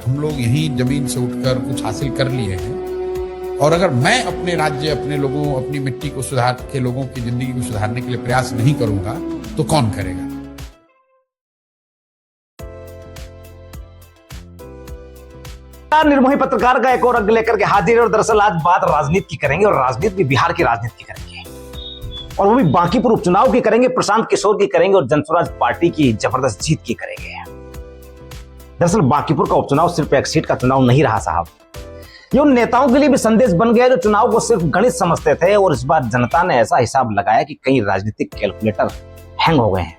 हम लोग यहीं जमीन से उठकर कुछ हासिल कर लिए हैं, और अगर मैं अपने राज्य, अपने लोगों, अपनी मिट्टी को सुधार के लोगों की जिंदगी को सुधारने के लिए प्रयास नहीं करूंगा तो कौन करेगा। निर्मोही पत्रकार का एक और अंक लेकर के हाजिर है। और दरअसल आज बात राजनीति की करेंगे, और राजनीति भी बिहार की राजनीति की करेंगे, और वो भी बांकीपुर उपचुनाव की करेंगे, प्रशांत किशोर की करेंगे, और जनसुराज पार्टी की जबरदस्त जीत की करेंगे। दरअसल बांकीपुर का उपचुनाव सिर्फ एक सीट का चुनाव नहीं रहा साहब, ये उन नेताओं के लिए भी संदेश बन गया जो चुनाव को सिर्फ गणित समझते थे, और इस बार जनता ने ऐसा हिसाब लगाया कि कई राजनीतिक कैलकुलेटर हैंग हो गए हैं।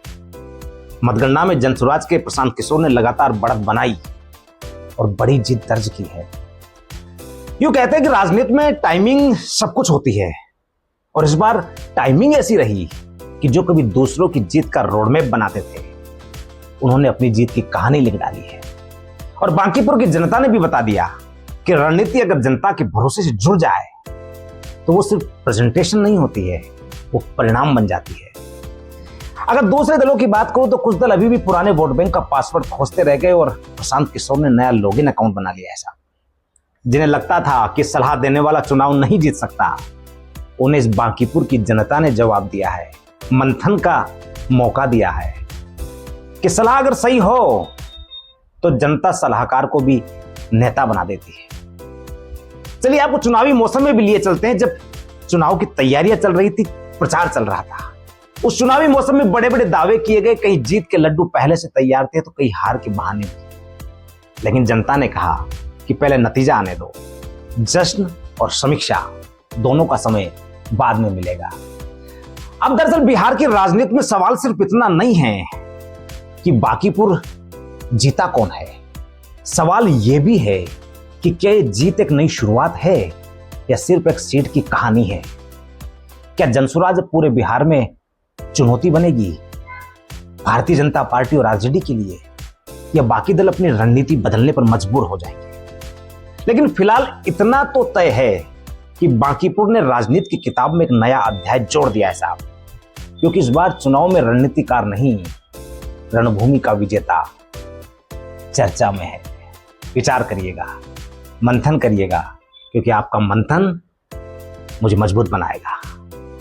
मतगणना में जनसुराज के प्रशांत किशोर ने लगातार बढ़त बनाई और बड़ी जीत दर्ज की है। यूं कहते हैं कि राजनीति में टाइमिंग सब कुछ होती है, और इस बार टाइमिंग ऐसी रही कि जो कभी दूसरों की जीत का रोडमैप बनाते थे, उन्होंने अपनी जीत की कहानी लिख डाली है। और बांकीपुर की जनता ने भी बता दिया कि रणनीति अगर जनता के भरोसे से जुड़ जाए तो वो सिर्फ प्रेजेंटेशन नहीं होती है, वो परिणाम बन जाती है। अगर दूसरे दलों की बात करूं तो कुछ दल अभी भी पुराने वोट बैंक का पासवर्ड खोजते रह गए, और प्रशांत किशोर ने नया लॉगिन अकाउंट बना लिया ऐसा। जिन्हें लगता था कि सलाह देने वाला चुनाव नहीं जीत सकता, उन्हें इस बांकीपुर की जनता ने जवाब दिया है, मंथन का मौका दिया है कि सलाह अगर सही हो तो जनता सलाहकार को भी नेता बना देती है। चलिए आपको चुनावी मौसम में भी लिए चलते हैं, जब चुनाव की तैयारियां चल रही थी, प्रचार चल रहा था। उस चुनावी मौसम में बड़े बड़े दावे किए गए, कई जीत के लड्डू पहले से तैयार थे तो कई हार के बहाने भी। लेकिन जनता ने कहा कि पहले नतीजा आने दो, जश्न और समीक्षा दोनों का समय बाद में मिलेगा। अब दरअसल बिहार की राजनीति में सवाल सिर्फ इतना नहीं है कि बांकीपुर जीता कौन है, सवाल यह भी है कि क्या ये जीत एक नई शुरुआत है या सिर्फ एक सीट की कहानी है। क्या जनसुराज पूरे बिहार में चुनौती बनेगी भारतीय जनता पार्टी और आरजेडी के लिए, या बाकी दल अपनी रणनीति बदलने पर मजबूर हो जाएंगे। लेकिन फिलहाल इतना तो तय है कि बांकीपुर ने राजनीति की किताब में एक नया अध्याय जोड़ दिया है साहब, क्योंकि इस बार चुनाव में रणनीतिकार नहीं, रणभूमि का विजेता चर्चा में है। विचार करिएगा, मंथन करिएगा, क्योंकि आपका मंथन मुझे मजबूत बनाएगा।